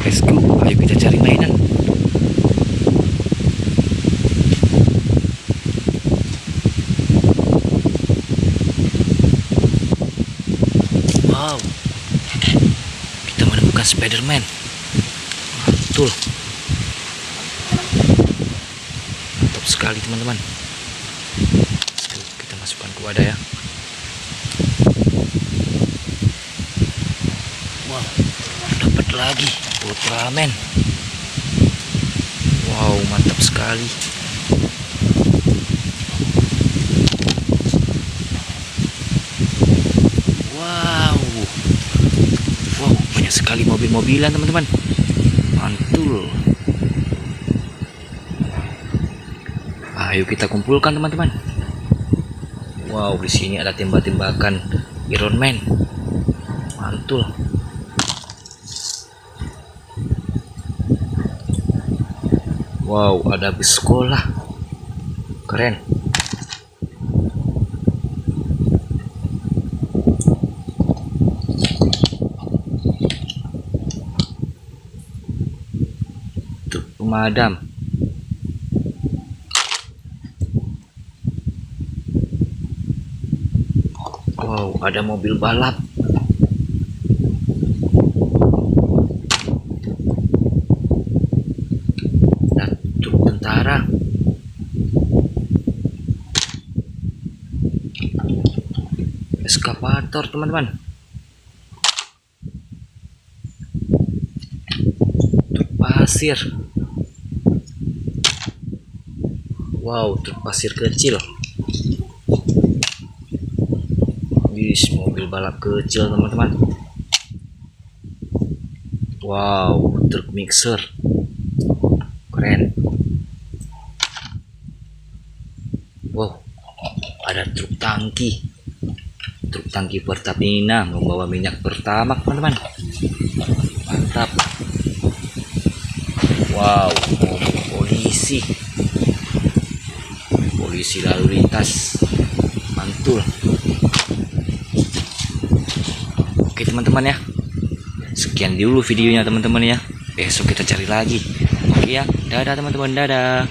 Let's go, ayo kita cari mainan. Wow, kita menemukan Spiderman. Betul, mantap sekali teman-teman. Kita masukkan ke wadah ya. Wow, dapat lagi Ultraman. Wow, mantap sekali. Wow, banyak sekali mobil-mobilan teman-teman. Mantul. Ayo kita kumpulkan teman-teman. Wow, di sini ada tembak-tembakan Iron Man. Mantul. Wow, ada bus sekolah. Keren. Truk pemadam. Wow, ada mobil balap. Dan truk tentara. Eskavator teman-teman. Truk pasir. Wow, truk pasir kecil. Mobil balap kecil teman-teman. Wow, truk mixer. Keren. Wow, ada truk tangki. Truk tangki Pertamina membawa minyak Pertamax teman-teman. Mantap. Wow, mobil polisi. Polisi lalu lintas. Mantul. Oke teman-teman ya, sekian dulu videonya teman-teman ya. Besok kita cari lagi. Oke ya, dadah teman-teman, dadah.